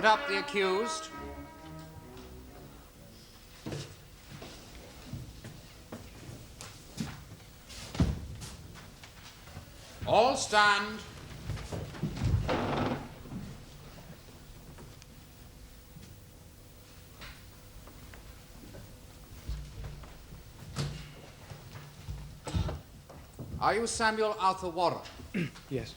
up the accused. All stand. Are you Samuel Arthur Warren? Yes.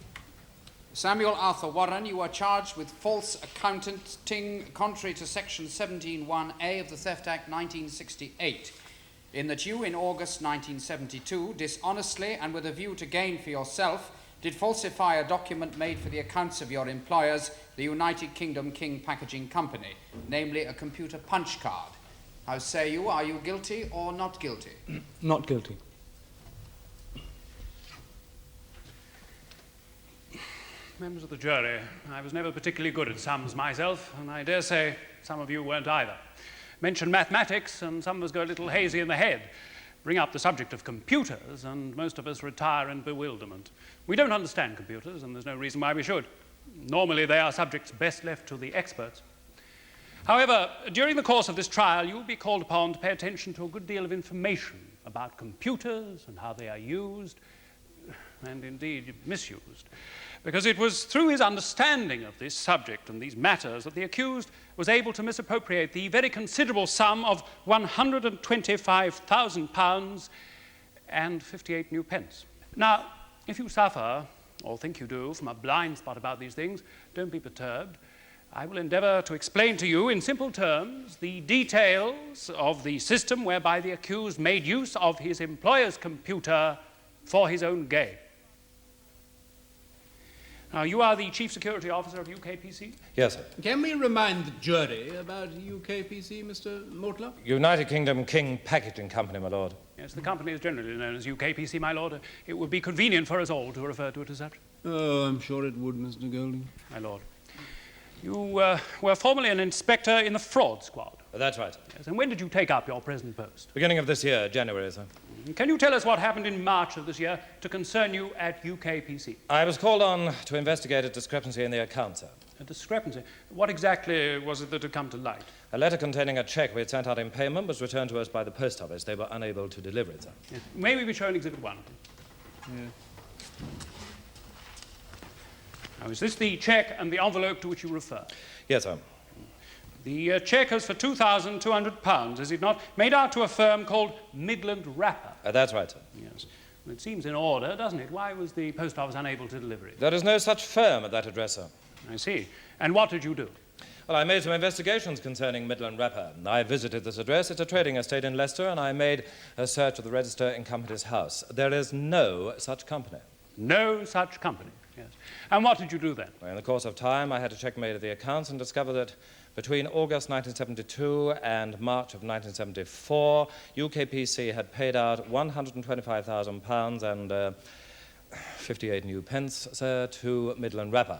Samuel Arthur Warren, you are charged with false accounting contrary to Section 17(1)(a) of the Theft Act 1968, in that you, in August 1972, dishonestly and with a view to gain for yourself, did falsify a document made for the accounts of your employers, the United Kingdom King Packaging Company, namely a computer punch card. How say you, are you guilty or not guilty? Not guilty. Members of the jury, I was never particularly good at sums myself, and I dare say some of you weren't either. Mention mathematics, and some of us go a little hazy in the head. Bring up the subject of computers, and most of us retire in bewilderment. We don't understand computers, and there's no reason why we should. Normally, they are subjects best left to the experts. However, during the course of this trial, you will be called upon to pay attention to a good deal of information about computers and how they are used, and indeed misused. Because it was through his understanding of this subject and these matters that the accused was able to misappropriate the very considerable sum of £125,000 and 58 new pence. Now, if you suffer, or think you do, from a blind spot about these things, don't be perturbed. I will endeavour to explain to you in simple terms the details of the system whereby the accused made use of his employer's computer for his own gain. Now, you are the Chief Security Officer of UKPC? Yes, sir. Can we remind the jury about UKPC, Mr. Mortler? United Kingdom King Packaging Company, my lord. Yes, the company is generally known as UKPC, my lord. It would be convenient for us all to refer to it as such. Oh, I'm sure it would, Mr. Golding. My lord. You were formerly an inspector in the fraud squad. That's right, sir. Yes, and when did you take up your present post? Beginning of this year, January, sir. Can you tell us what happened in March of this year to concern you at UKPC? I was called on to investigate a discrepancy in the account, sir. A discrepancy? What exactly was it that had come to light? A letter containing a cheque we had sent out in payment was returned to us by the post office. They were unable to deliver it, sir. Yes. May we be shown Exhibit 1? Yeah. Now, is this the cheque and the envelope to which you refer? Yes, sir. The cheque is for £2,200, is it not? Made out to a firm called Midland Wrapper. That's right, sir. Yes. Well, it seems in order, doesn't it? Why was the post office unable to deliver it? There is no such firm at that address, sir. I see. And what did you do? Well, I made some investigations concerning Midland Wrapper. I visited this address. It's a trading estate in Leicester, and I made a search of the register in company's house. There is no such company. No such company, yes. And what did you do then? Well, in the course of time, I had a check made of the accounts and discovered that between August 1972 and March of 1974, UKPC had paid out £125,000 and 58 new pence, sir, to Midland Wrapper.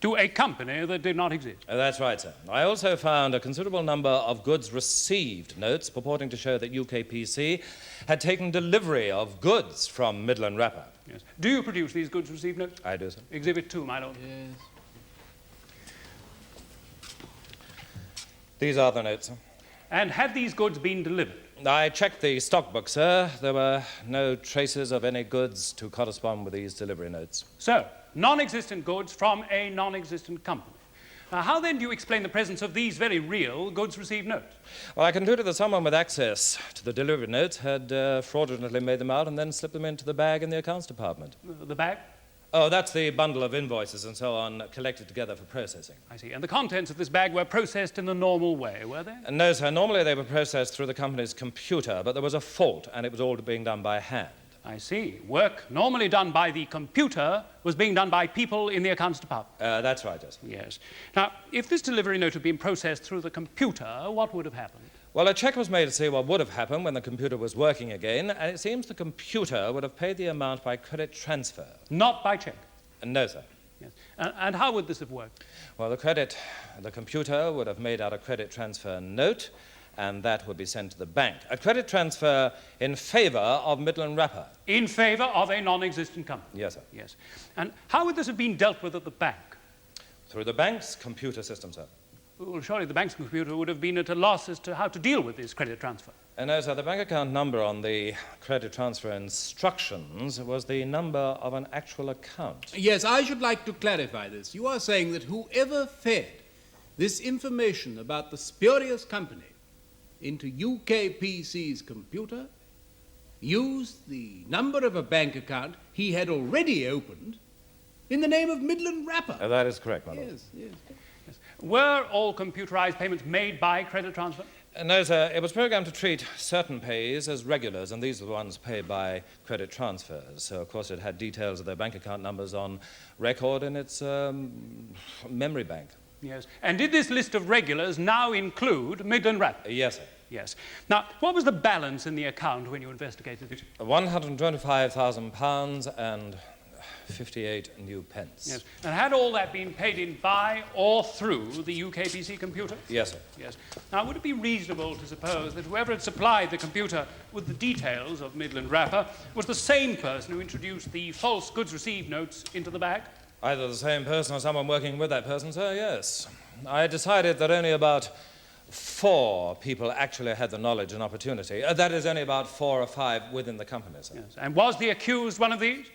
To a company that did not exist? That's right, sir. I also found a considerable number of goods received notes purporting to show that UKPC had taken delivery of goods from Midland Wrapper. Yes. Do you produce these goods received notes? I do, sir. Exhibit 2, my lord. Yes. These are the notes, sir. And had these goods been delivered? I checked the stock book, sir. There were no traces of any goods to correspond with these delivery notes. So, non-existent goods from a non-existent company. Now, how then do you explain the presence of these very real goods received notes? Well, I concluded that someone with access to the delivery notes had fraudulently made them out and then slipped them into the bag in the accounts department. The bag? Oh, that's the bundle of invoices and so on collected together for processing. I see. And the contents of this bag were processed in the normal way, were they? No, sir. Normally they were processed through the company's computer, but there was a fault and it was all being done by hand. I see. Work normally done by the computer was being done by people in the accounts department. That's right, yes. Yes. Now, if this delivery note had been processed through the computer, what would have happened? Well, a check was made to see what would have happened when the computer was working again, and it seems the computer would have paid the amount by credit transfer. Not by check? No, sir. Yes. And how would this have worked? Well, the computer would have made out a credit transfer note, and that would be sent to the bank. A credit transfer in favour of Midland Wrapper. In favour of a non-existent company? Yes, sir. Yes. And how would this have been dealt with at the bank? Through the bank's computer system, sir. Well, surely the bank's computer would have been at a loss as to how to deal with this credit transfer. No, sir, the bank account number on the credit transfer instructions was the number of an actual account. Yes, I should like to clarify this. You are saying that whoever fed this information about the spurious company into UKPC's computer used the number of a bank account he had already opened in the name of Midland Wrapper. That is correct, my lord. Yes, yes. Were all computerized payments made by credit transfer? No, sir, it was programmed to treat certain pays as regulars, and these were the ones paid by credit transfers. So, of course, it had details of their bank account numbers on record in its memory bank. Yes. And did this list of regulars now include Midland Wrapper? Yes, sir. Yes. Now, what was the balance in the account when you investigated it? £125,000 and 58 new pence. Yes. And had all that been paid in by or through the UKPC computer? Yes, sir. Yes. Now, would it be reasonable to suppose that whoever had supplied the computer with the details of Midland Wrapper was the same person who introduced the false goods received notes into the bag? Either the same person or someone working with that person, sir, yes. I decided that only about 4 people actually had the knowledge and opportunity. That is, only about 4 or 5 within the company, sir. Yes. And was the accused one of these?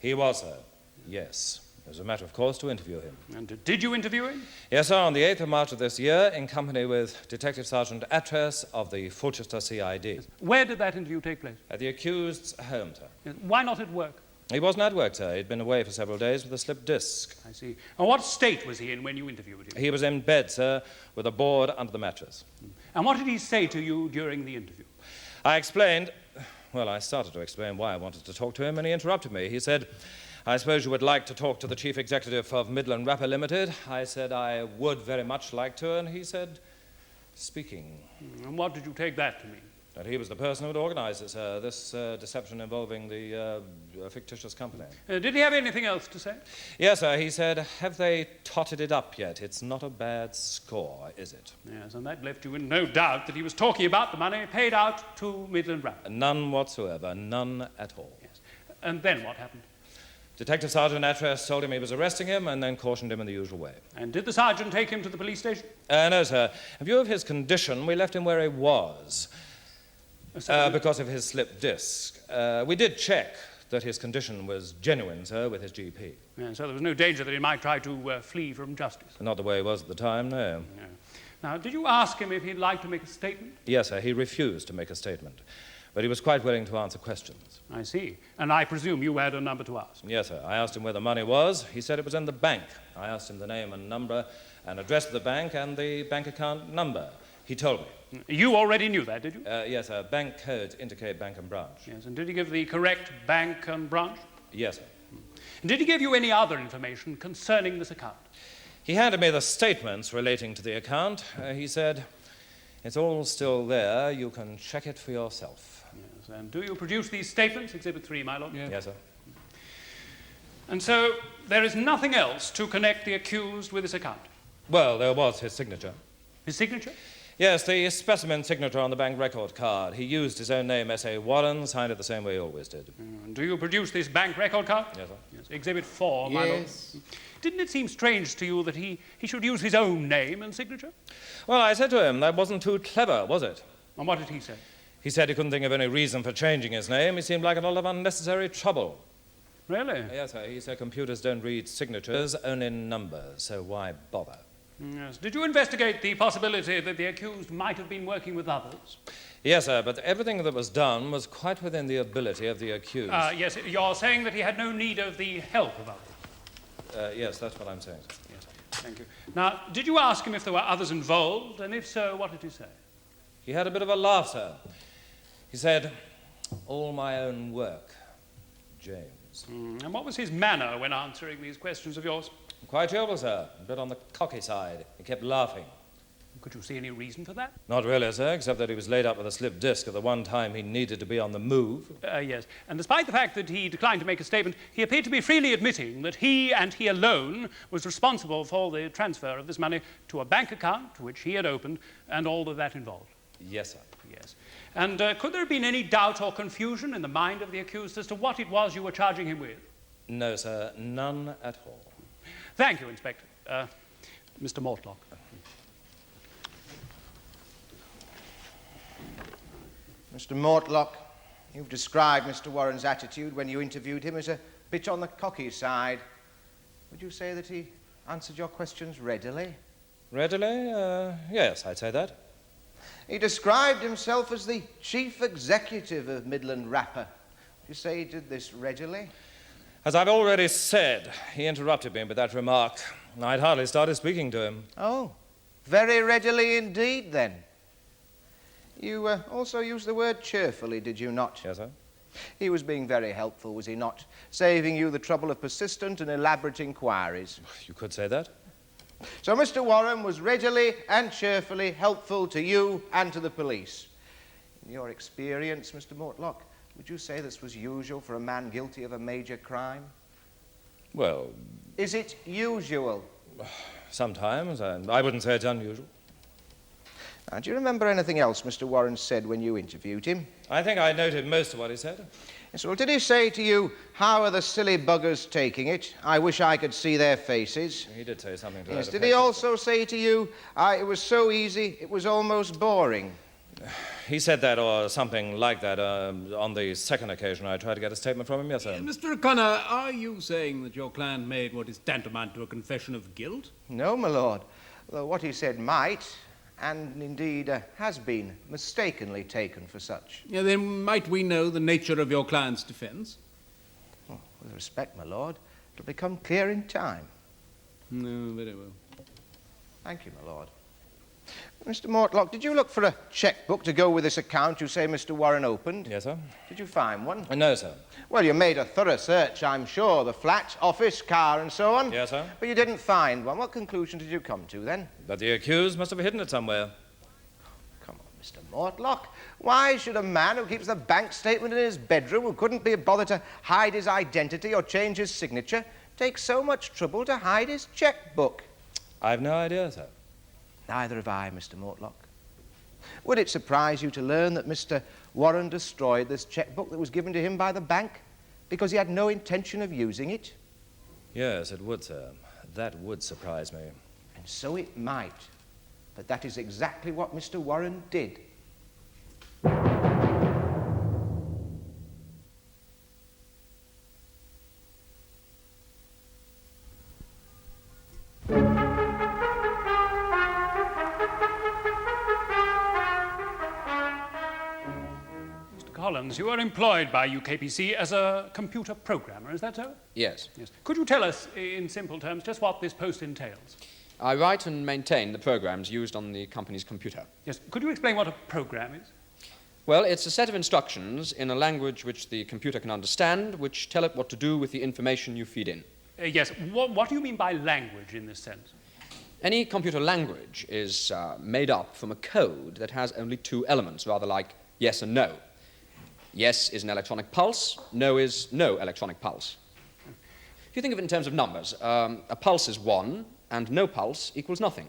He was, sir. Yes. It was a matter of course to interview him. And did you interview him? Yes, sir, on the 8th of March of this year, in company with Detective Sergeant Atres of the Fulchester CID. Where did that interview take place? At the accused's home, sir. Yes. Why not at work? He wasn't at work, sir. He'd been away for several days with a slipped disc. I see. And what state was he in when you interviewed him? He was in bed, sir, with a board under the mattress. And what did he say to you during the interview? I explained, well, I started to explain why I wanted to talk to him, and he interrupted me. He said, I suppose you would like to talk to the chief executive of Midland Wrapper Limited. I said I would very much like to, and he said, speaking. And what did you take that to mean? That he was the person who had organized this, this deception involving the fictitious company. Did he have anything else to say? Yes, sir. He said, have they totted it up yet? It's not a bad score, is it? Yes, and that left you in no doubt that he was talking about the money paid out to Midland Wrapper. None whatsoever. None at all. Yes. And then what happened? Detective Sergeant Atres told him he was arresting him and then cautioned him in the usual way. And did the sergeant take him to the police station? No, sir. In view of his condition, we left him where he was. Because of his slipped disc. We did check that his condition was genuine, sir, with his GP. Yeah, so there was no danger that he might try to flee from justice? Not the way he was at the time, no. No. Now, did you ask him if he'd like to make a statement? Yes, sir, he refused to make a statement. But he was quite willing to answer questions. I see. And I presume you had a number to ask? Yes, sir. I asked him where the money was. He said it was in the bank. I asked him the name and number and address of the bank and the bank account number. He told me. You already knew that, did you? Yes, sir. Bank codes indicate bank and branch. Yes, and did he give the correct bank and branch? Yes, sir. And did he give you any other information concerning this account? He handed me the statements relating to the account. He said, it's all still there. You can check it for yourself. Yes, and do you produce these statements, Exhibit 3, my lord? Yes, sir. And so there is nothing else to connect the accused with this account? Well, there was his signature. His signature? Yes, the specimen signature on the bank record card. He used his own name, S.A. Warren, signed it the same way he always did. And do you produce this bank record card? Yes, sir. Yes. Exhibit 4, my lord. Yes. Didn't it seem strange to you that he should use his own name and signature? Well, I said to him, that wasn't too clever, was it? And what did he say? He said he couldn't think of any reason for changing his name. He seemed like a lot of unnecessary trouble. Really? Yes, sir. He said computers don't read signatures, only numbers, so why bother? Yes. Did you investigate the possibility that the accused might have been working with others? Yes, sir, but everything that was done was quite within the ability of the accused. Yes, you're saying that he had no need of the help of others? Yes, that's what I'm saying, sir. Yes, thank you. Now, did you ask him if there were others involved, and if so, what did he say? He had a bit of a laugh, sir. He said, all my own work, James. And what was his manner when answering these questions of yours? Quite jovial, sir, a bit on the cocky side. He kept laughing. Could you see any reason for that? Not really, sir, except that he was laid up with a slipped disc at the one time he needed to be on the move. Yes. And despite the fact that he declined to make a statement, he appeared to be freely admitting that he and he alone was responsible for the transfer of this money to a bank account which he had opened and all that involved. Yes, sir. Yes. And could there have been any doubt or confusion in the mind of the accused as to what it was you were charging him with? No, sir, none at all. Thank you, Inspector. Mr. Mortlock. Mr. Mortlock, you've described Mr. Warren's attitude when you interviewed him as a bit on the cocky side. Would you say that he answered your questions readily? Readily? Yes, I'd say that. He described himself as the chief executive of Midland Rapper. Would you say he did this readily? As I've already said, he interrupted me with that remark. I'd hardly started speaking to him. Oh, very readily indeed, then. You also used the word cheerfully, did you not? Yes, sir. He was being very helpful, was he not? Saving you the trouble of persistent and elaborate inquiries. You could say that. So Mr. Warren was readily and cheerfully helpful to you and to the police. In your experience, Mr. Mortlock, would you say this was usual for a man guilty of a major crime? Well, Is it usual? sometimes, and I wouldn't say it's unusual. Now, do you remember anything else Mr. Warren said when you interviewed him? I think I noted most of what he said. Yes, well, did he say to you, how are the silly buggers taking it? I wish I could see their faces. He did say something to Yes, that did effect. he also say to you, it was so easy, it was almost boring? He said that or something like that on the second occasion I tried to get a statement from him, yes, sir. Mr. O'Connor, are you saying that your client made what is tantamount to a confession of guilt? No, my lord. Though what he said might, and indeed has been, mistakenly taken for such. Yeah, then might we know the nature of your client's defense? Oh, with respect, my lord, it'll become clear in time. No, very well. Thank you, my lord. Mr. Mortlock, did you look for a checkbook to go with this account you say Mr. Warren opened? Yes, sir. Did you find one? No, sir. Well, you made a thorough search, I'm sure. The flat, office, car, and so on. Yes, sir. But you didn't find one. What conclusion did you come to, then? But the accused must have hidden it somewhere. Come on, Mr. Mortlock. Why should a man who keeps the bank statement in his bedroom, who couldn't be bothered to hide his identity or change his signature, take so much trouble to hide his checkbook? I've no idea, sir. Neither have I, Mr. Mortlock. Would it surprise you to learn that Mr. Warren destroyed this checkbook that was given to him by the bank because he had no intention of using it? Yes, it would, sir. That would surprise me. And so it might. But that is exactly what Mr. Warren did. Collins, you are employed by UKPC as a computer programmer, is that so? Yes. Yes. Could you tell us, in simple terms, just what this post entails? I write and maintain the programs used on the company's computer. Yes. Could you explain what a program is? Well, it's a set of instructions in a language which the computer can understand, which tell it what to do with the information you feed in. Yes. What do you mean by language in this sense? Any computer language is made up from a code that has only two elements, rather like yes and no. Yes is an electronic pulse, no is no electronic pulse. If you think of it in terms of numbers, a pulse is 1 and no pulse equals nothing.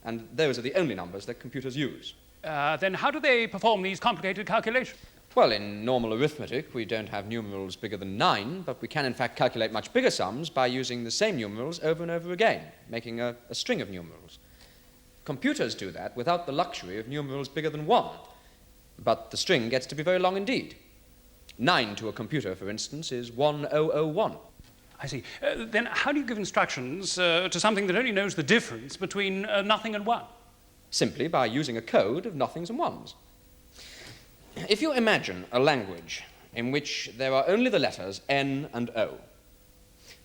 And those are the only numbers that computers use. Then how do they perform these complicated calculations? Well, in normal arithmetic, we don't have numerals bigger than 9, but we can in fact calculate much bigger sums by using the same numerals over and over again, making a string of numerals. Computers do that without the luxury of numerals bigger than 1. But the string gets to be very long indeed. 9 to a computer, for instance, is 1001. I see. Then how do you give instructions to something that only knows the difference between nothing and 1? Simply by using a code of nothings and ones. If you imagine a language in which there are only the letters N and O,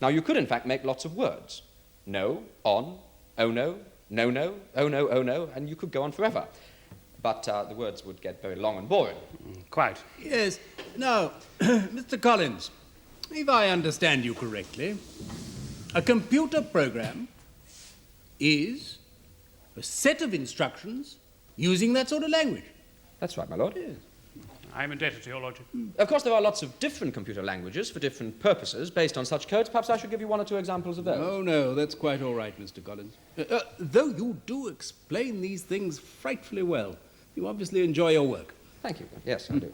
now you could in fact make lots of words. No, on, oh no, no, no, oh no, oh no, and you could go on forever. But the words would get very long and boring. Quite. Yes. Now, Mr. Collins, if I understand you correctly, a computer program is a set of instructions using that sort of language. That's right, my lord. Yes. I'm indebted to your lordship. Of course, there are lots of different computer languages for different purposes based on such codes. Perhaps I should give you one or two examples of those. Oh, no, that's quite all right, Mr. Collins. Though you do explain these things frightfully well. You obviously enjoy your work. Thank you. Yes, I do.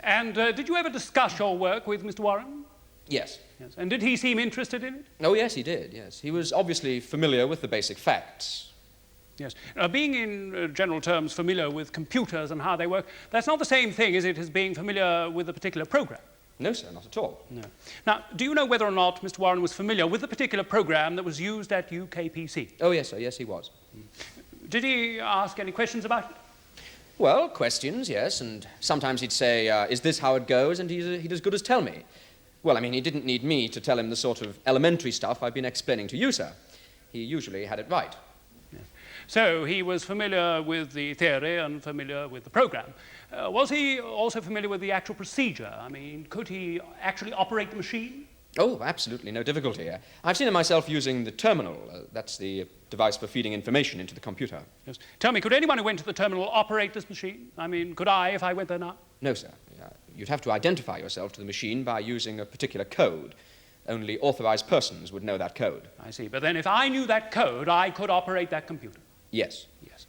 And did you ever discuss your work with Mr. Warren? Yes. Yes. And did he seem interested in it? Oh, yes, he did, yes. He was obviously familiar with the basic facts. Yes. Being in general terms familiar with computers and how they work, that's not the same thing, is it, as being familiar with a particular program? No, sir, not at all. No. Now, do you know whether or not Mr. Warren was familiar with the particular program that was used at UKPC? Oh, yes, sir, yes, he was. Did he ask any questions about it? Well, questions, yes, and sometimes he'd say, is this how it goes? And he'd as good as tell me. Well, I mean, he didn't need me to tell him the sort of elementary stuff I've been explaining to you, sir. He usually had it right. So he was familiar with the theory and familiar with the program. Was he also familiar with the actual procedure? I mean, could he actually operate the machine? Oh, absolutely, no difficulty. I've seen him myself using the terminal. That's the device for feeding information into the computer. Yes. Tell me, could anyone who went to the terminal operate this machine? I mean, could I if I went there now? No, sir. You'd have to identify yourself to the machine by using a particular code. Only authorized persons would know that code. I see. But then if I knew that code, I could operate that computer. Yes. Yes.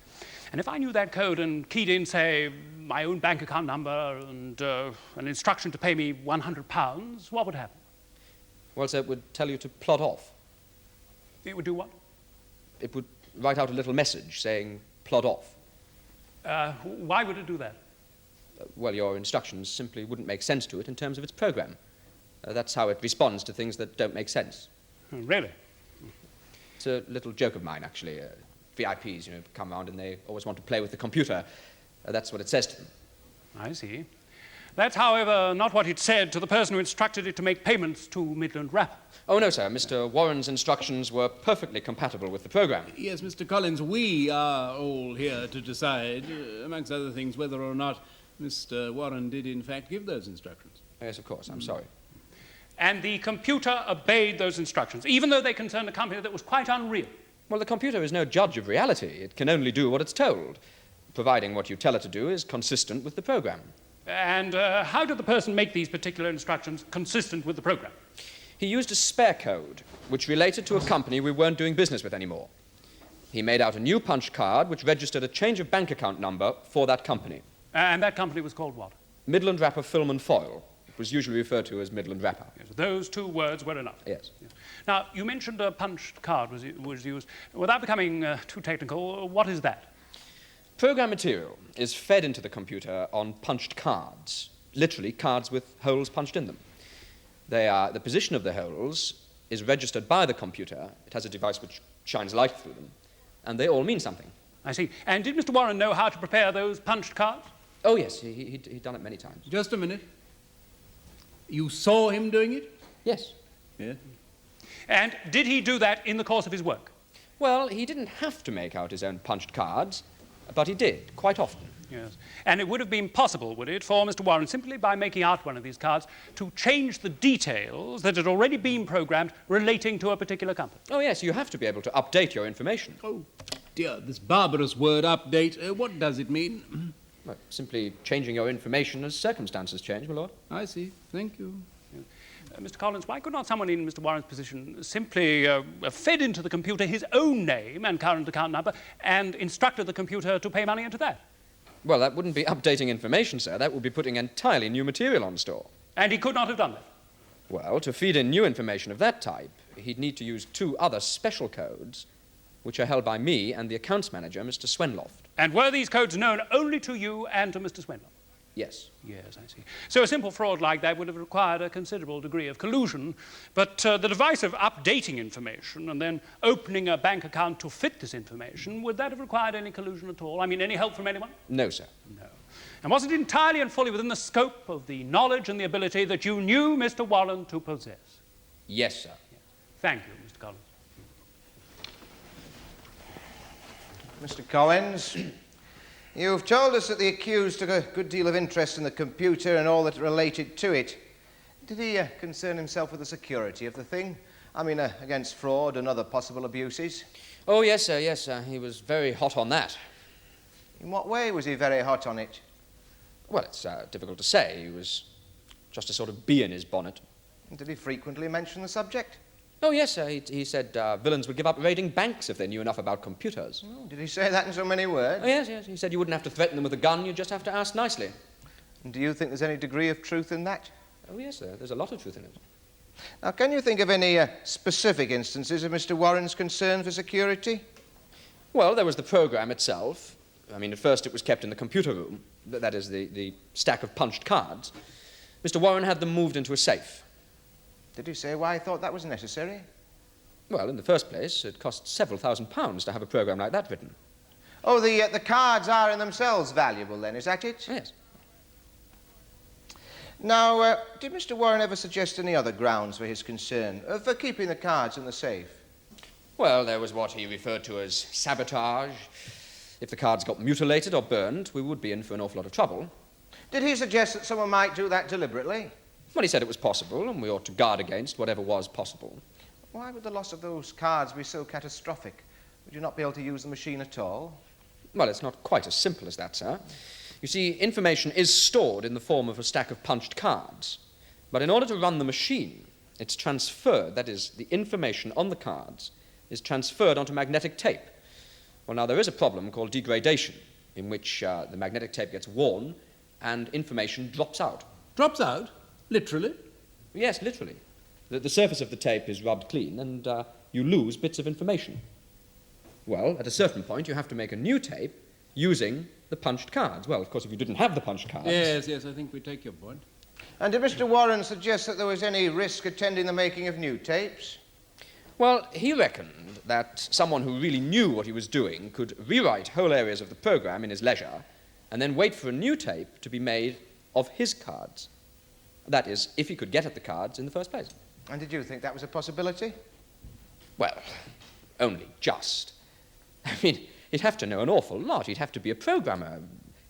And if I knew that code and keyed in, say, my own bank account number and an instruction to pay me £100, what would happen? Well, sir, it would tell you to plod off. It would do what? It would write out a little message saying, plod off. Why would it do that? Well, your instructions simply wouldn't make sense to it in terms of its program. That's how it responds to things that don't make sense. Oh, really? It's a little joke of mine, actually. VIPs, you know, come around and they always want to play with the computer. That's what it says to them. I see. That's, however, not what it said to the person who instructed it to make payments to Midland Wrapper. Oh, no, sir. Mr. Warren's instructions were perfectly compatible with the program. Yes, Mr. Collins, we are all here to decide, amongst other things, whether or not Mr. Warren did in fact give those instructions. Yes, of course. I'm sorry. And the computer obeyed those instructions, even though they concerned a company that was quite unreal. Well, the computer is no judge of reality. It can only do what it's told, providing what you tell it to do is consistent with the program. And how did the person make these particular instructions consistent with the program? He used a spare code, which related to a company we weren't doing business with anymore. He made out a new punch card which registered a change of bank account number for that company. And that company was called what? Midland Wrapper Film and Foil. It was usually referred to as Midland Wrapper. Yes, those two words were enough. Yes. Now, you mentioned a punched card was used. Without becoming too technical, what is that? Program material is fed into the computer on punched cards, literally cards with holes punched in them. The position of the holes is registered by the computer. It has a device which shines light through them, and they all mean something. I see. And did Mr. Warren know how to prepare those punched cards? Oh, yes, he'd done it many times. Just a minute. You saw him doing it? Yes. Yes. And did he do that in the course of his work? Well, he didn't have to make out his own punched cards, but he did, quite often. Yes. And it would have been possible, would it, for Mr. Warren, simply by making out one of these cards, to change the details that had already been programmed relating to a particular company? Oh, yes, you have to be able to update your information. Oh, dear, this barbarous word update, what does it mean? Well, simply changing your information as circumstances change, my lord. I see. Thank you. Mr. Collins, why could not someone in Mr. Warren's position simply fed into the computer his own name and current account number and instructed the computer to pay money into that? Well, that wouldn't be updating information, sir. That would be putting entirely new material on store. And he could not have done that? Well, to feed in new information of that type, he'd need to use two other special codes, which are held by me and the accounts manager, Mr. Swenloft. And were these codes known only to you and to Mr. Swenloft? Yes. Yes, I see. So a simple fraud like that would have required a considerable degree of collusion, but the device of updating information and then opening a bank account to fit this information, would that have required any collusion at all? I mean, any help from anyone? No, sir. No. And was it entirely and fully within the scope of the knowledge and the ability that you knew Mr. Warren to possess? Yes, sir. Thank you, Mr. Collins. Mr. Collins, you've told us that the accused took a good deal of interest in the computer and all that related to it. Did he concern himself with the security of the thing? I mean, against fraud and other possible abuses? Oh, yes, sir, yes, sir. He was very hot on that. In what way was he very hot on it? Well, it's difficult to say. He was just a sort of bee in his bonnet. And did he frequently mention the subject? Oh, yes, sir. He said villains would give up raiding banks if they knew enough about computers. Oh, did he say that in so many words? Oh, yes, yes. He said you wouldn't have to threaten them with a gun. You'd just have to ask nicely. And do you think there's any degree of truth in that? Oh, yes, sir. There's a lot of truth in it. Now, can you think of any specific instances of Mr. Warren's concern for security? Well, there was the program itself. I mean, at first it was kept in the computer room. That is, the stack of punched cards. Mr. Warren had them moved into a safe. Did you say why he thought that was necessary? Well, in the first place, it cost several £1,000s to have a program like that written. Oh, the cards are in themselves valuable, then, is that it? Yes. Now, did Mr. Warren ever suggest any other grounds for his concern, for keeping the cards in the safe? Well, there was what he referred to as sabotage. If the cards got mutilated or burned, we would be in for an awful lot of trouble. Did he suggest that someone might do that deliberately? Well, he said it was possible, and we ought to guard against whatever was possible. Why would the loss of those cards be so catastrophic? Would you not be able to use the machine at all? Well, it's not quite as simple as that, sir. You see, information is stored in the form of a stack of punched cards. But in order to run the machine, it's transferred, that is, the information on the cards is transferred onto magnetic tape. Well, now, there is a problem called degradation, in which the magnetic tape gets worn and information drops out. Drops out? Literally? Yes, literally. The surface of the tape is rubbed clean, and you lose bits of information. Well, at a certain point, you have to make a new tape using the punched cards. Well, of course, if you didn't have the punched cards... Yes, I think we take your point. And did Mr. Warren suggest that there was any risk attending the making of new tapes? Well, he reckoned that someone who really knew what he was doing could rewrite whole areas of the program in his leisure and then wait for a new tape to be made of his cards. That is, if he could get at the cards in the first place. And did you think that was a possibility? Well, only just. I mean, he'd have to know an awful lot. He'd have to be a programmer,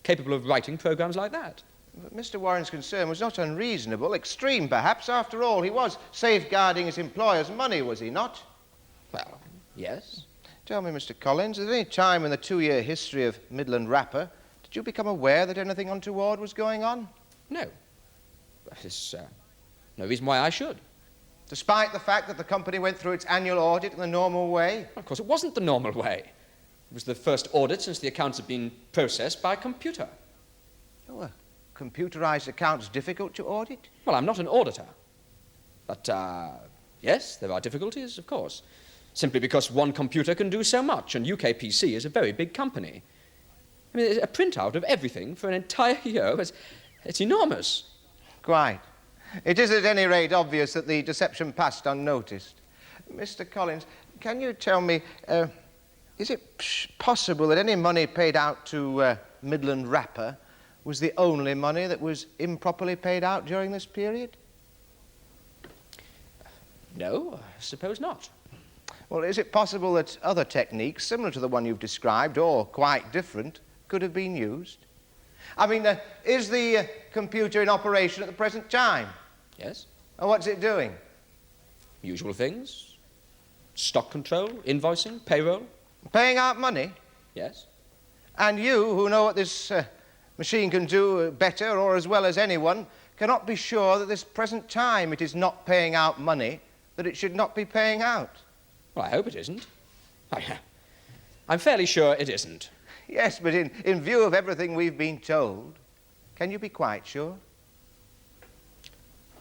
capable of writing programs like that. But Mr. Warren's concern was not unreasonable, extreme perhaps. After all, he was safeguarding his employer's money, was he not? Well, yes. Tell me, Mr. Collins, at any time in the 2-year history of Midland Wrapper, did you become aware that anything untoward was going on? No. There's no reason why I should. Despite the fact that the company went through its annual audit in the normal way? Of course, it wasn't the normal way. It was the first audit since the accounts had been processed by a computer. Oh, are computerized accounts difficult to audit? Well, I'm not an auditor. But, yes, there are difficulties, of course. Simply because one computer can do so much, and UKPC is a very big company. I mean, a printout of everything for an entire year, it's enormous. Quite. It is at any rate obvious that the deception passed unnoticed. Mr. Collins, can you tell me, is it possible that any money paid out to Midland Wrapper was the only money that was improperly paid out during this period? No, I suppose not. Well, is it possible that other techniques, similar to the one you've described, or quite different, could have been used? I mean, is the computer in operation at the present time? Yes. And what's it doing? Usual things. Stock control, invoicing, payroll. Paying out money? Yes. And you, who know what this machine can do better or as well as anyone, cannot be sure that this present time it is not paying out money that it should not be paying out. Well, I hope it isn't. I'm fairly sure it isn't. Yes, but in view of everything we've been told, can you be quite sure?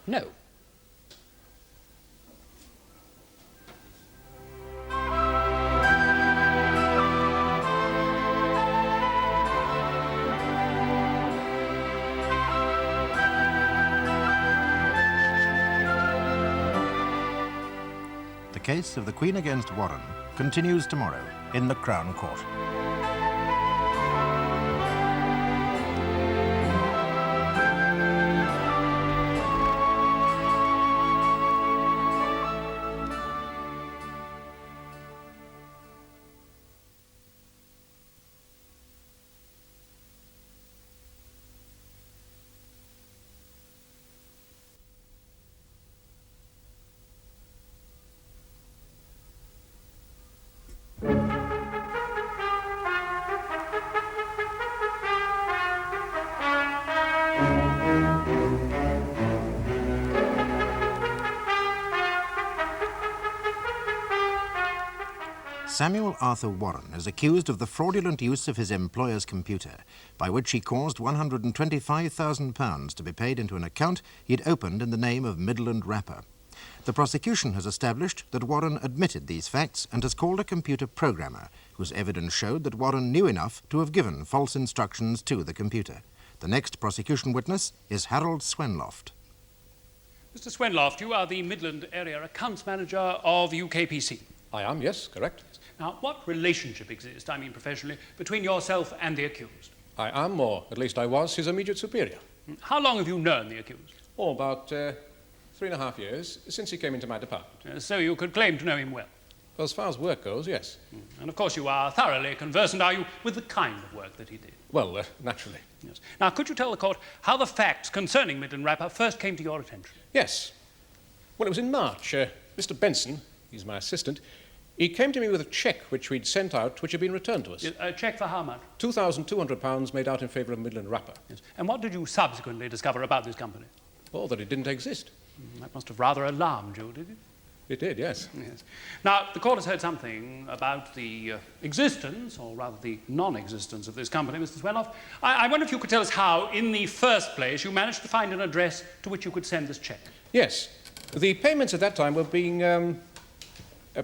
No. The case of the Queen against Warren continues tomorrow in the Crown Court. Samuel Arthur Warren is accused of the fraudulent use of his employer's computer, by which he caused £125,000 to be paid into an account he had opened in the name of Midland Wrapper. The prosecution has established that Warren admitted these facts and has called a computer programmer, whose evidence showed that Warren knew enough to have given false instructions to the computer. The next prosecution witness is Harold Swenloft. Mr. Swenloft, you are the Midland Area Accounts Manager of UKPC. I am, yes, correct. Now, what relationship exists, I mean professionally, between yourself and the accused? I am, or at least I was, his immediate superior. How long have you known the accused? Oh, about 3.5 years since he came into my department. So you could claim to know him well. Well, as far as work goes, yes. And of course you are thoroughly conversant, are you, with the kind of work that he did? Well, naturally. Yes. Now, could you tell the court how the facts concerning Midland Rapper first came to your attention? Yes. Well, it was in March. Mr. Benson, he's my assistant, he came to me with a cheque which we'd sent out, which had been returned to us. A cheque for how much? £2,200 made out in favour of Midland Rapper. Yes. And what did you subsequently discover about this company? Oh, that it didn't exist. That must have rather alarmed you, did it? It did, yes. Yes. Now, the court has heard something about the existence, or rather the non-existence of this company, Mr. Swenloft. I wonder if you could tell us how, in the first place, you managed to find an address to which you could send this cheque. Yes. The payments at that time were being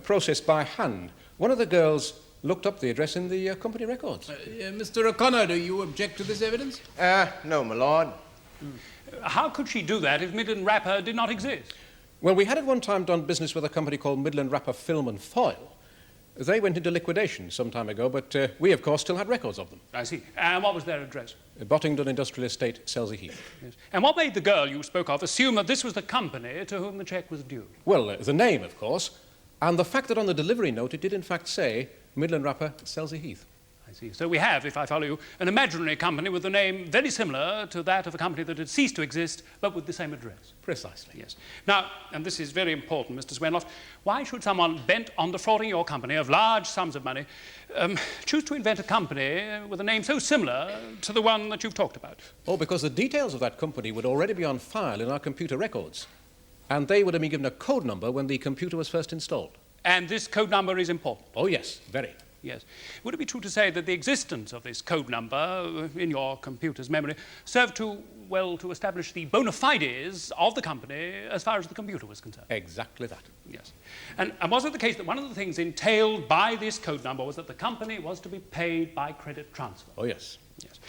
processed by hand. One of the girls looked up the address in the company records. Mr. O'Connor, do you object to this evidence? No, my lord. How could she do that if Midland Rapper did not exist? Well, we had at one time done business with a company called Midland Rapper Film and Foil. They went into liquidation some time ago, but we, of course, still had records of them. I see. And what was their address? Bottingdon Industrial Estate, Selsey Heath. Yes. And what made the girl you spoke of assume that this was the company to whom the cheque was due? Well, the name, of course, and the fact that on the delivery note it did in fact say Midland Rapper, Selsey Heath. I see. So we have, if I follow you, an imaginary company with a name very similar to that of a company that had ceased to exist, but with the same address. Precisely. Yes. Now, and this is very important, Mr. Swenloft, why should someone bent on defrauding your company of large sums of money choose to invent a company with a name so similar to the one that you've talked about? Oh, because the details of that company would already be on file in our computer records, and they would have been given a code number when the computer was first installed. And this code number is important? Oh, yes, very. Yes. Would it be true to say that the existence of this code number in your computer's memory served to establish the bona fides of the company as far as the computer was concerned? Exactly that. Yes. And was it the case that one of the things entailed by this code number was that the company was to be paid by credit transfer? Oh, yes. Yes.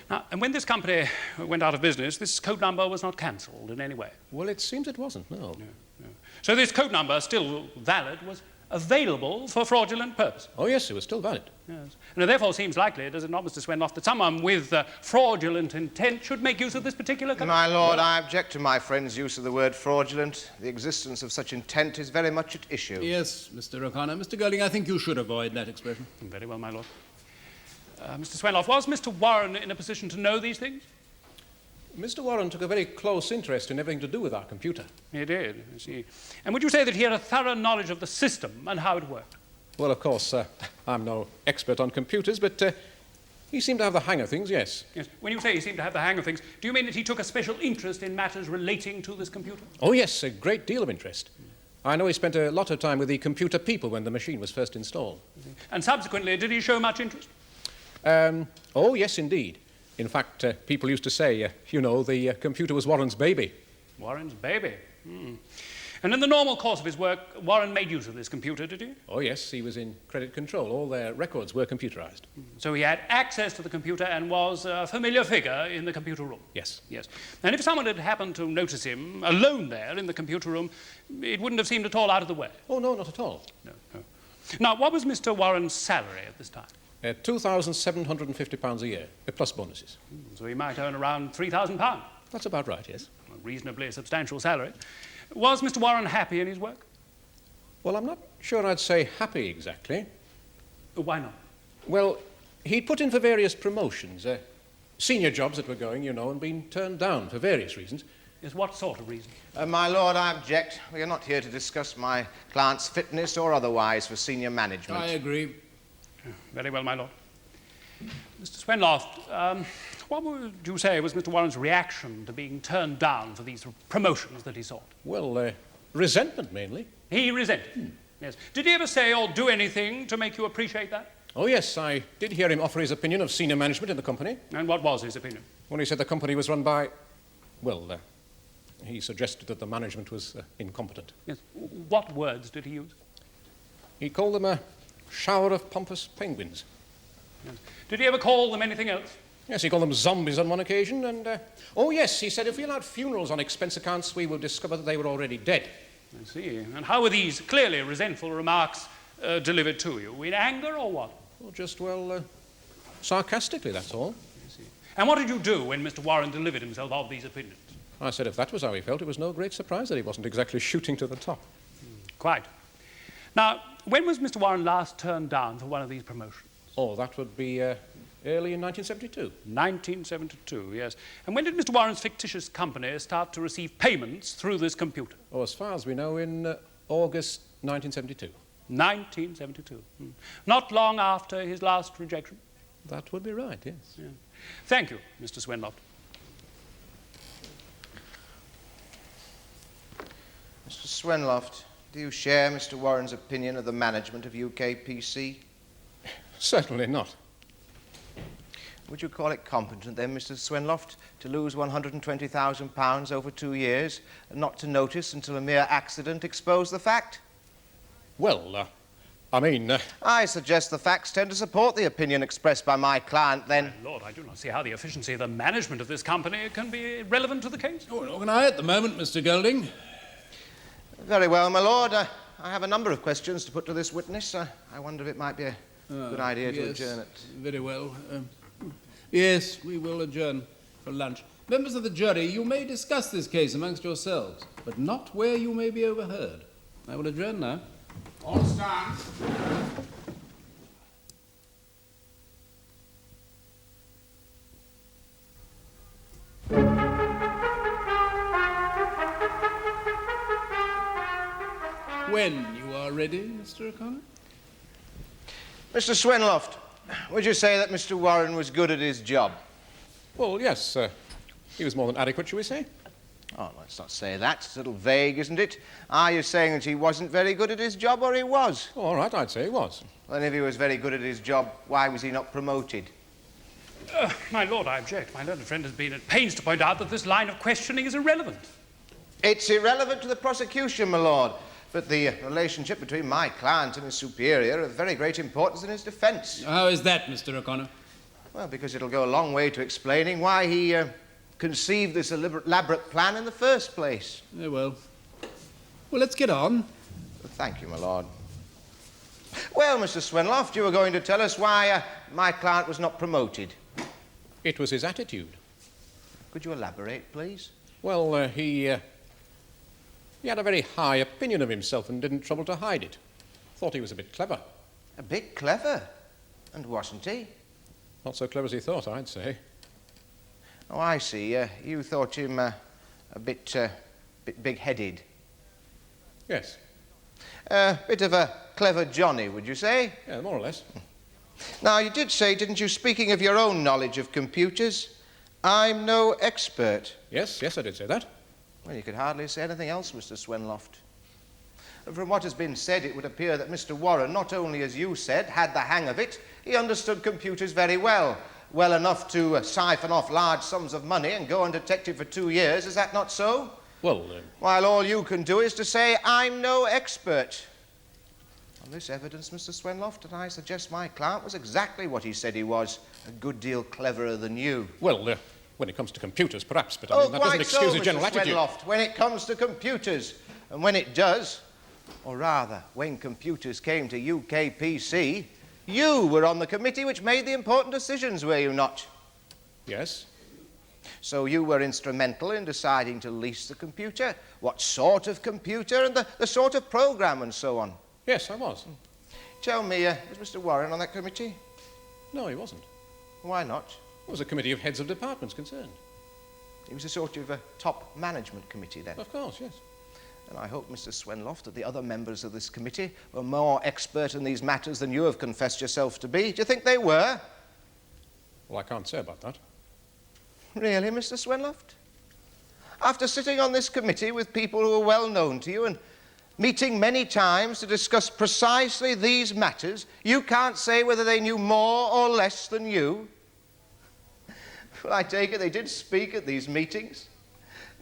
Now, and when this company went out of business, this code number was not cancelled in any way? Well, it seems it wasn't, no. No. So this code number, still valid, was available for fraudulent purpose? Oh, yes, it was still valid. Yes. And it therefore seems likely, does it not, Mr. Swenloft, that someone with fraudulent intent should make use of this particular code? My lord, I object to my friend's use of the word fraudulent. The existence of such intent is very much at issue. Yes, Mr. O'Connor. Mr. Golding, I think you should avoid that expression. Very well, my lord. Mr. Swenloft, was Mr. Warren in a position to know these things? Mr. Warren took a very close interest in everything to do with our computer. He did, I see. And would you say that he had a thorough knowledge of the system and how it worked? Well, of course, I'm no expert on computers, but he seemed to have the hang of things, yes. Yes. When you say he seemed to have the hang of things, do you mean that he took a special interest in matters relating to this computer? Oh, yes, a great deal of interest. I know he spent a lot of time with the computer people when the machine was first installed. And subsequently, did he show much interest? Oh, yes, indeed. In fact, people used to say, the computer was Warren's baby. Warren's baby? Hmm. And in the normal course of his work, Warren made use of this computer, did he? Oh, yes, he was in credit control. All their records were computerized. So he had access to the computer and was a familiar figure in the computer room? Yes. Yes. And if someone had happened to notice him alone there in the computer room, it wouldn't have seemed at all out of the way? Oh, no, not at all. No. Now, what was Mr. Warren's salary at this time? £2,750 a year, plus bonuses. So he might earn around £3,000. That's about right, yes. A reasonably substantial salary. Was Mr. Warren happy in his work? Well, I'm not sure I'd say happy exactly. Why not? Well, he'd put in for various promotions, senior jobs that were going, and been turned down for various reasons. Yes, what sort of reason? My lord, I object. We are not here to discuss my client's fitness or otherwise for senior management. I agree. Very well, my lord. Mr. Swenloft, what would you say was Mr. Warren's reaction to being turned down for these promotions that he sought? Well, resentment, mainly. He resented? Yes. Did he ever say or do anything to make you appreciate that? Oh, yes, I did hear him offer his opinion of senior management in the company. And what was his opinion? When he said the company was run by, He suggested that the management was incompetent. Yes. What words did he use? He called them a shower of pompous penguins. Yes. Did he ever call them anything else? Yes, he called them zombies on one occasion, and... oh, yes, he said if we allowed funerals on expense accounts, we would discover that they were already dead. I see. And how were these clearly resentful remarks delivered to you? In anger or what? Well, just, well, sarcastically, that's all. I see. And what did you do when Mr. Warren delivered himself of these opinions? I said if that was how he felt, it was no great surprise that he wasn't exactly shooting to the top. Quite. Now, when was Mr. Warren last turned down for one of these promotions? Oh, that would be early in 1972. 1972, yes. And when did Mr. Warren's fictitious company start to receive payments through this computer? Oh, as far as we know, in August 1972. 1972. Not long after his last rejection? That would be right, yes. Yeah. Thank you, Mr. Swenloft. Mr. Swenloft, do you share Mr. Warren's opinion of the management of UKPC? Certainly not. Would you call it competent then, Mr. Swenloft, to lose £120,000 over 2 years and not to notice until a mere accident exposed the fact? Well, I mean... I suggest the facts tend to support the opinion expressed by my client, then. My Lord, I do not see how the efficiency of the management of this company can be relevant to the case. Oh, nor can I at the moment, Mr. Golding. Very well, my lord. I have a number of questions to put to this witness. I wonder if it might be a good idea to adjourn it. Very well. Yes, we will adjourn for lunch. Members of the jury, you may discuss this case amongst yourselves, but not where you may be overheard. I will adjourn now. All stand. When you are ready, Mr. O'Connor. Mr. Swenloft, would you say that Mr. Warren was good at his job? Well, yes, he was more than adequate, shall we say? Oh, let's not say that. It's a little vague, isn't it? Are you saying that he wasn't very good at his job, or he was? Oh, all right, I'd say he was. Well, then if he was very good at his job, why was he not promoted? My Lord, I object. My learned friend has been at pains to point out that this line of questioning is irrelevant. It's irrelevant to the prosecution, my lord. But the relationship between my client and his superior are of very great importance in his defence. How is that, Mr. O'Connor? Well, because it'll go a long way to explaining why he conceived this elaborate plan in the first place. Very well. Well, let's get on. Well, thank you, my lord. Well, Mr. Swenloft, you were going to tell us why my client was not promoted. It was his attitude. Could you elaborate, please? Well, he had a very high opinion of himself and didn't trouble to hide it. Thought he was a bit clever. A bit clever. And wasn't he? Not so clever as he thought, I'd say. Oh, I see. You thought him a bit big-headed. Yes. Bit of a clever Johnny, would you say? Yeah, more or less. Now, you did say, didn't you, speaking of your own knowledge of computers, I'm no expert. Yes, I did say that. Well, you could hardly say anything else, Mr. Swenloft. And from what has been said, it would appear that Mr. Warren, not only, as you said, had the hang of it, he understood computers very well. Well enough to siphon off large sums of money and go undetected for 2 years. Is that not so? Well, While all you can do is to say, I'm no expert. On this evidence, Mr. Swenloft, and I suggest my client was exactly what he said he was, a good deal cleverer than you. well, when it comes to computers, perhaps, but I mean, that doesn't excuse his general attitude. Swenloft, when it comes to computers. And when it does, or rather, when computers came to UKPC, you were on the committee which made the important decisions, were you not? Yes. So you were instrumental in deciding to lease the computer, what sort of computer, and the sort of program and so on. Yes, I was. Tell me, was Mr. Warren on that committee? No, he wasn't. Why not? It was a committee of heads of departments concerned. He was a sort of a top management committee then. Of course, yes. And I hope, Mr. Swenloft, that the other members of this committee were more expert in these matters than you have confessed yourself to be. Do you think they were? Well, I can't say about that. Really, Mr. Swenloft? After sitting on this committee with people who are well known to you and meeting many times to discuss precisely these matters, you can't say whether they knew more or less than you? Well, I take it they did speak at these meetings.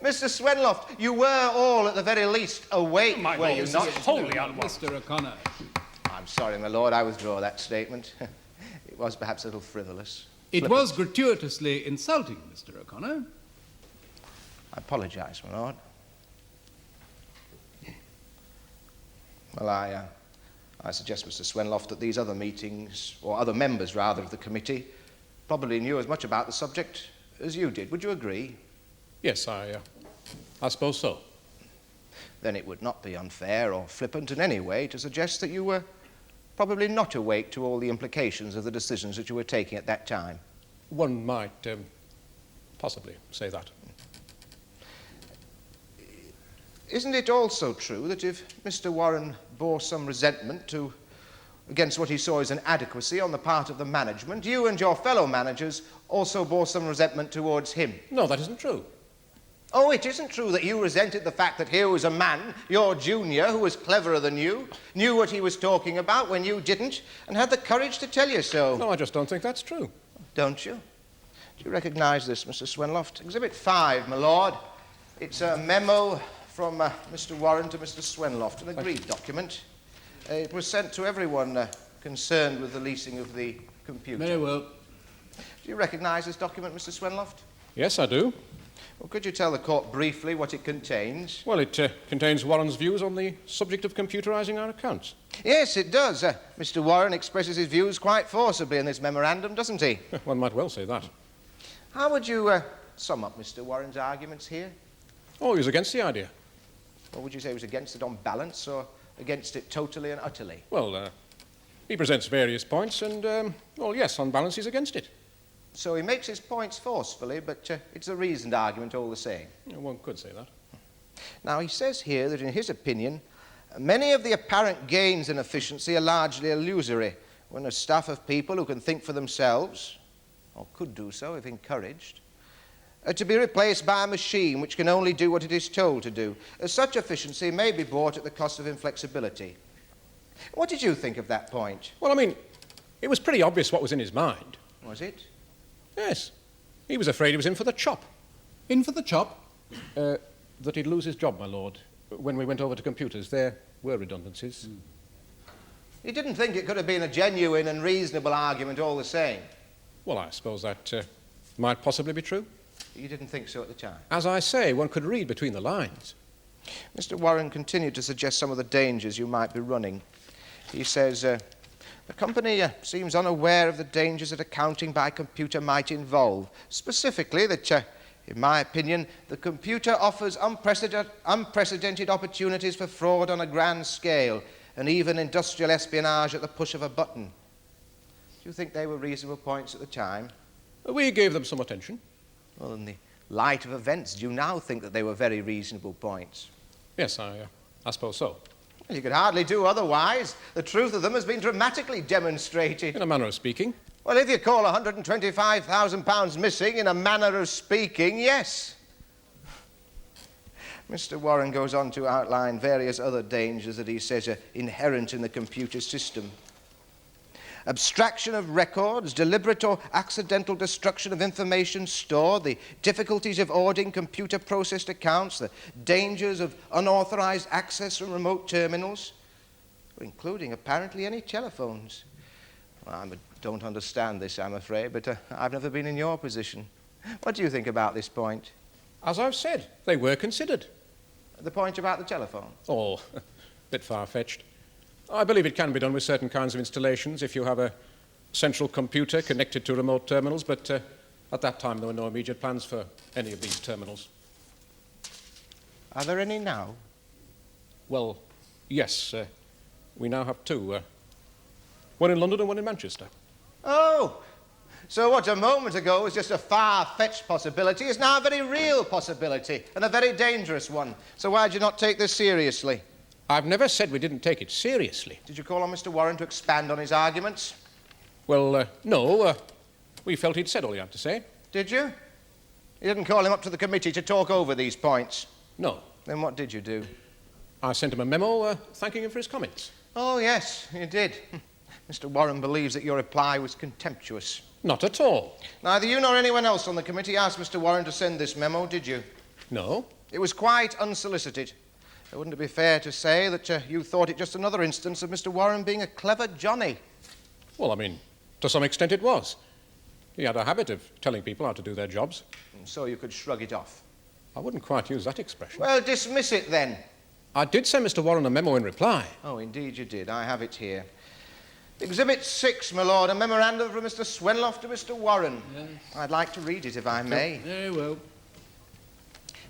Mr. Swenloft, you were all at the very least awake, My were lord, you this not? is wholly unwarranted. Mr. O'Connor. I'm sorry, my lord, I withdraw that statement. It was perhaps a little frivolous. It was gratuitously insulting, Mr. O'Connor. I apologise, my lord. Well, I suggest, Mr. Swenloft, that these other meetings, or other members, rather, of the committee, probably knew as much about the subject as you did. Would you agree? Yes, I suppose so. Then it would not be unfair or flippant in any way to suggest that you were probably not awake to all the implications of the decisions that you were taking at that time. One might possibly say that. Isn't it also true that if Mr. Warren bore some resentment against what he saw as an inadequacy on the part of the management, you and your fellow managers also bore some resentment towards him? No, that isn't true. Oh, it isn't true that you resented the fact that here was a man, your junior, who was cleverer than you, knew what he was talking about when you didn't, and had the courage to tell you so. No, I just don't think that's true. Don't you? Do you recognise this, Mr. Swenloft? Exhibit 5, my lord. It's a memo from Mr. Warren to Mr. Swenloft, an agreed document. It was sent to everyone concerned with the leasing of the computer. Very well. Do you recognise this document, Mr. Swenloft? Yes, I do. Well, could you tell the court briefly what it contains? Well, it contains Warren's views on the subject of computerising our accounts. Yes, it does. Mr. Warren expresses his views quite forcibly in this memorandum, doesn't he? One might well say that. How would you sum up Mr. Warren's arguments here? Oh, he was against the idea. Or would you say he was against it on balance, or against it totally and utterly? Well, he presents various points, and, well, yes, on balance, he's against it. So he makes his points forcefully, but it's a reasoned argument all the same. Yeah, one could say that. Now, he says here that, in his opinion, many of the apparent gains in efficiency are largely illusory when a staff of people who can think for themselves, or could do so if encouraged, are to be replaced by a machine which can only do what it is told to do. Such efficiency may be bought at the cost of inflexibility. What did you think of that point? Well, I mean, it was pretty obvious what was in his mind. Was it? Yes. He was afraid he was in for the chop. In for the chop? That he'd lose his job, my lord. When we went over to computers, there were redundancies. You didn't think it could have been a genuine and reasonable argument all the same? Well, I suppose that might possibly be true. You didn't think so at the time? As I say, one could read between the lines. Mr. Warren continued to suggest some of the dangers you might be running. He says, the company seems unaware of the dangers that accounting by computer might involve. Specifically, that, in my opinion, the computer offers unprecedented opportunities for fraud on a grand scale, and even industrial espionage at the push of a button. Do you think they were reasonable points at the time? We gave them some attention. Well, in the light of events, do you now think that they were very reasonable points? Yes, I suppose so. Well, you could hardly do otherwise. The truth of them has been dramatically demonstrated. In a manner of speaking. Well, if you call £125,000 missing in a manner of speaking, yes. Mr. Warren goes on to outline various other dangers that he says are inherent in the computer system. Abstraction of records, deliberate or accidental destruction of information stored, the difficulties of auditing computer-processed accounts, the dangers of unauthorized access from remote terminals, including apparently any telephones. Well, I don't understand this, I'm afraid, but I've never been in your position. What do you think about this point? As I've said, they were considered. The point about the telephone? Oh, a bit far-fetched. I believe it can be done with certain kinds of installations if you have a central computer connected to remote terminals, but at that time there were no immediate plans for any of these terminals. Are there any now? Well, yes. We now have two. One in London and one in Manchester. Oh, so what a moment ago was just a far-fetched possibility is now a very real possibility, and a very dangerous one. So why did you not take this seriously? I've never said we didn't take it seriously. Did you call on Mr. Warren to expand on his arguments? Well, no. We felt he'd said all he had to say. Did you? You didn't call him up to the committee to talk over these points? No. Then what did you do? I sent him a memo thanking him for his comments. Oh, yes, you did. Mr. Warren believes that your reply was contemptuous. Not at all. Neither you nor anyone else on the committee asked Mr. Warren to send this memo, did you? No. It was quite unsolicited. Wouldn't it be fair to say that you thought it just another instance of Mr. Warren being a clever Johnny? Well, I mean, to some extent it was. He had a habit of telling people how to do their jobs. And so you could shrug it off. I wouldn't quite use that expression. Well, dismiss it then. I did send Mr. Warren a memo in reply. Oh, indeed you did. I have it here. Exhibit 6, my lord, a memorandum from Mr. Swenloff to Mr. Warren. Yes. I'd like to read it, if I may. Very well.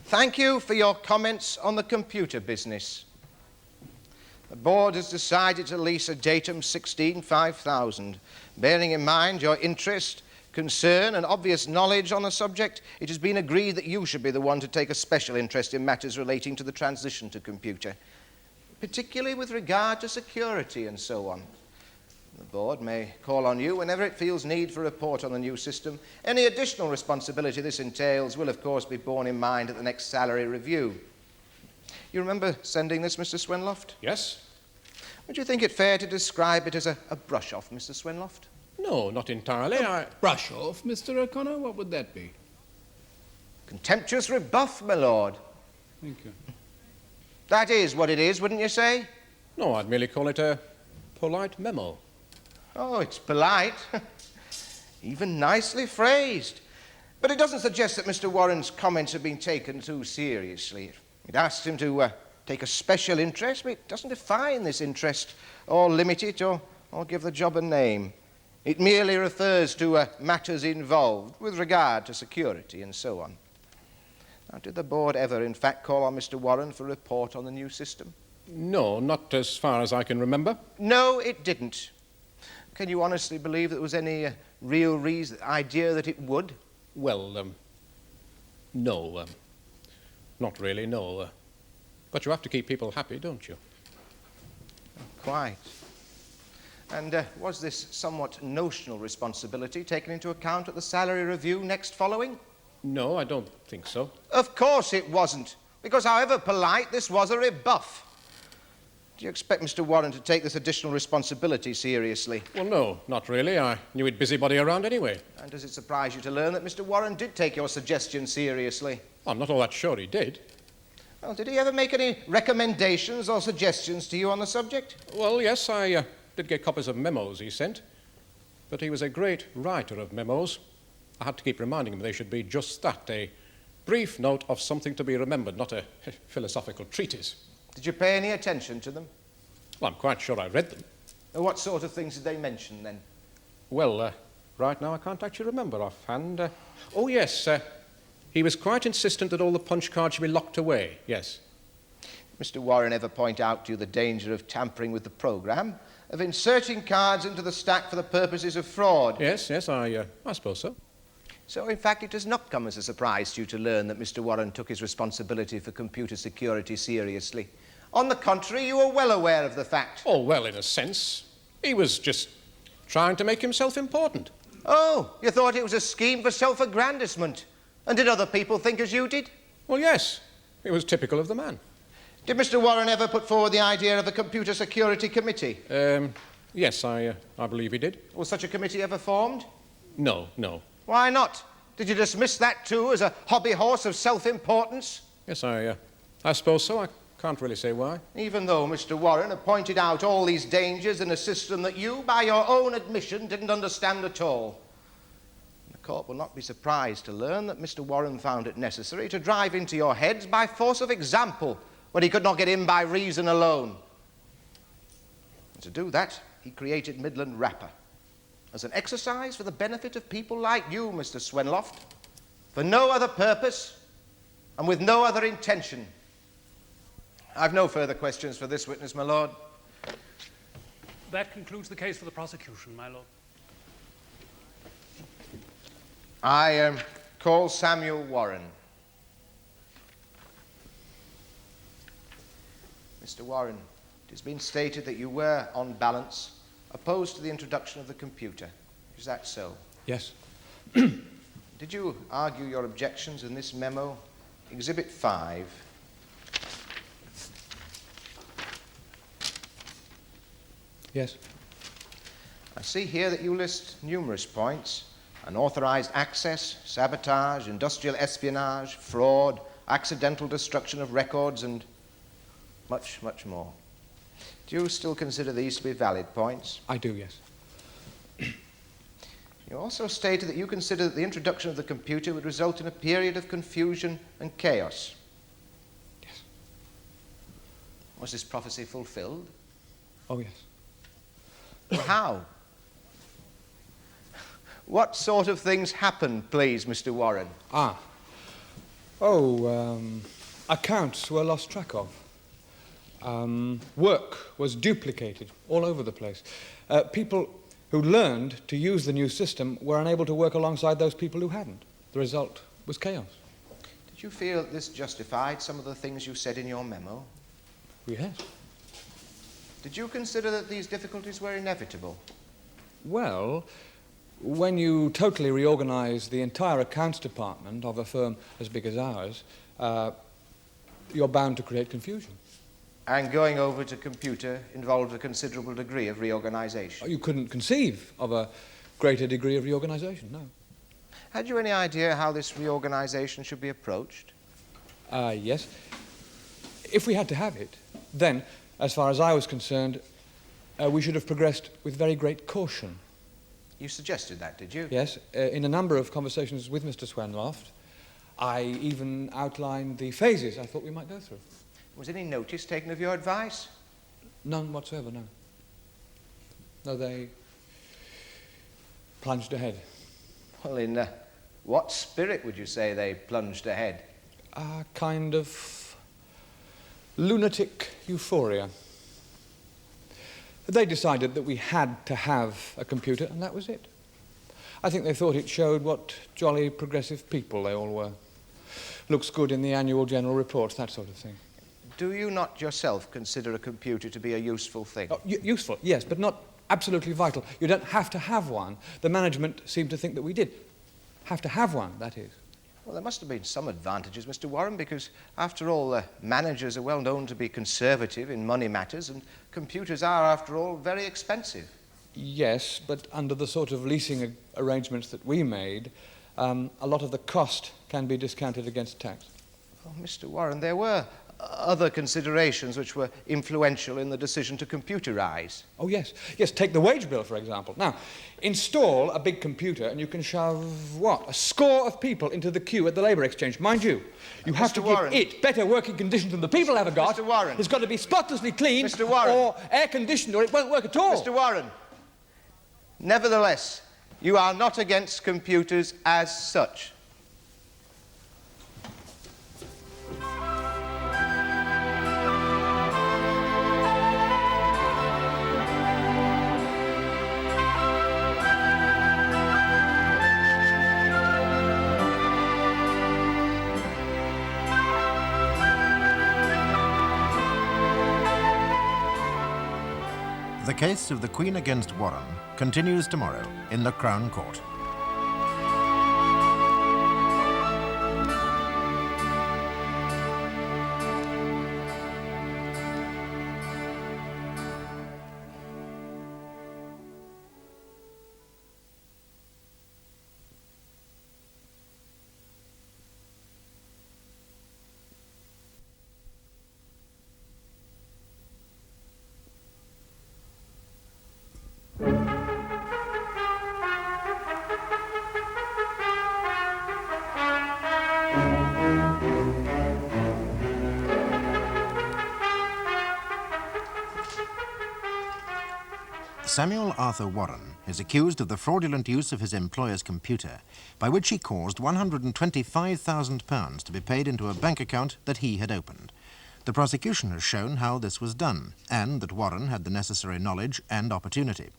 Thank you for your comments on the computer business. The board has decided to lease a Datum 16-5000. Bearing in mind your interest, concern and obvious knowledge on the subject, it has been agreed that you should be the one to take a special interest in matters relating to the transition to computer, particularly with regard to security and so on. The board may call on you whenever it feels need for a report on the new system. Any additional responsibility this entails will, of course, be borne in mind at the next salary review. You remember sending this, Mr. Swenloft? Yes? Would you think it fair to describe it as a brush-off, Mr. Swenloft? No, not entirely. Brush off, Mr. O'Connor? What would that be? Contemptuous rebuff, my lord. Thank you. That is what it is, wouldn't you say? No, I'd merely call it a polite memo. Oh, it's polite. Even nicely phrased. But it doesn't suggest that Mr. Warren's comments have been taken too seriously. It asks him to take a special interest, but it doesn't define this interest or limit it or give the job a name. It merely refers to matters involved with regard to security and so on. Now, did the board ever, in fact, call on Mr. Warren for a report on the new system? No, not as far as I can remember. No, it didn't. Can you honestly believe there was any real idea that it would? Well, no. Not really, no. But you have to keep people happy, don't you? Quite. And was this somewhat notional responsibility taken into account at the salary review next following? No, I don't think so. Of course it wasn't, because however polite, this was a rebuff. Do you expect Mr. Warren to take this additional responsibility seriously? Well, no, not really. I knew he'd busybody around anyway. And does it surprise you to learn that Mr. Warren did take your suggestion seriously? I'm not all that sure he did. Well, did he ever make any recommendations or suggestions to you on the subject? Well, yes, I did get copies of memos he sent. But he was a great writer of memos. I had to keep reminding him they should be just that, a brief note of something to be remembered, not a philosophical treatise. Did you pay any attention to them? Well, I'm quite sure I read them. What sort of things did they mention, then? Well, right now I can't actually remember offhand. Oh, yes, he was quite insistent that all the punch cards should be locked away, yes. Mr. Warren ever point out to you the danger of tampering with the programme, of inserting cards into the stack for the purposes of fraud? Yes, I suppose so. So, in fact, it does not come as a surprise to you to learn that Mr. Warren took his responsibility for computer security seriously. On the contrary, you were well aware of the fact. Oh, well, in a sense. He was just trying to make himself important. Oh, you thought it was a scheme for self-aggrandisement. And did other people think as you did? Well, yes. It was typical of the man. Did Mr. Warren ever put forward the idea of a computer security committee? Yes, I believe he did. Was such a committee ever formed? No. Why not? Did you dismiss that too as a hobby horse of self-importance? Yes, I suppose so. I can't really say why. Even though Mr. Warren had pointed out all these dangers in a system that you, by your own admission, didn't understand at all. The court will not be surprised to learn that Mr. Warren found it necessary to drive into your heads by force of example when he could not get in by reason alone. And to do that, he created Midland Rapper as an exercise for the benefit of people like you, Mr. Swenloft, for no other purpose and with no other intention. I've no further questions for this witness, my lord. That concludes the case for the prosecution, my lord. I call Samuel Warren. Mr. Warren, it has been stated that you were, on balance, opposed to the introduction of the computer. Is that so? Yes. Did you argue your objections in this memo, Exhibit 5? Yes. I see here that you list numerous points: unauthorized access, sabotage, industrial espionage, fraud, accidental destruction of records, and much, much more. Do you still consider these to be valid points? I do, yes. You also stated that you consider that the introduction of the computer would result in a period of confusion and chaos. Yes. Was this prophecy fulfilled? Oh, yes. Well, how? What sort of things happened, please, Mr. Warren? Accounts were lost track of. Work was duplicated all over the place. People who learned to use the new system were unable to work alongside those people who hadn't. The result was chaos. Did you feel that this justified some of the things you said in your memo? Yes. Did you consider that these difficulties were inevitable? Well, when you totally reorganize the entire accounts department of a firm as big as ours, you're bound to create confusion. And going over to computer involved a considerable degree of reorganization. You couldn't conceive of a greater degree of reorganization, no. Had you any idea how this reorganization should be approached? Yes. If we had to have it, then, as far as I was concerned, we should have progressed with very great caution. You suggested that, did you? Yes. In a number of conversations with Mr. Swanloft, I even outlined the phases I thought we might go through. Was any notice taken of your advice? None whatsoever, no. No, they plunged ahead. Well, in what spirit would you say they plunged ahead? A kind of lunatic euphoria. They decided that we had to have a computer, and that was it. I think they thought it showed what jolly progressive people they all were. Looks good in the annual general reports, that sort of thing. Do you not yourself consider a computer to be a useful thing? Oh, useful, yes, but not absolutely vital. You don't have to have one. The management seemed to think that we did. Have to have one, that is. Well, there must have been some advantages, Mr. Warren, because, after all, managers are well known to be conservative in money matters, and computers are, after all, very expensive. Yes, but under the sort of leasing arrangements that we made, a lot of the cost can be discounted against tax. Oh, Mr. Warren, there were other considerations which were influential in the decision to computerize. Oh, yes. Yes, take the wage bill, for example. Now, install a big computer and you can shove, what, a score of people into the queue at the Labour Exchange. Mind you, you have to give it better working conditions than the people ever got. Mr. Warren. It's got to be spotlessly clean Mr. Warren. or air-conditioned or it won't work at all. Mr. Warren, nevertheless, you are not against computers as such. The case of the Queen against Warren continues tomorrow in the Crown Court. Samuel Arthur Warren is accused of the fraudulent use of his employer's computer, by which he caused £125,000 to be paid into a bank account that he had opened. The prosecution has shown how this was done, and that Warren had the necessary knowledge and opportunity.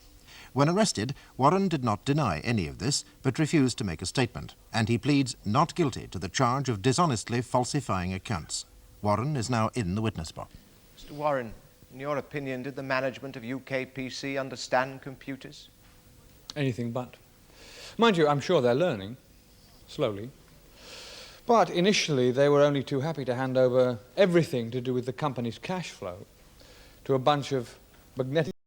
When arrested, Warren did not deny any of this, but refused to make a statement, and he pleads not guilty to the charge of dishonestly falsifying accounts. Warren is now in the witness box. Mr. Warren, in your opinion, did the management of UKPC understand computers? Anything but. Mind you, I'm sure they're learning, slowly. But initially, they were only too happy to hand over everything to do with the company's cash flow to a bunch of magnetic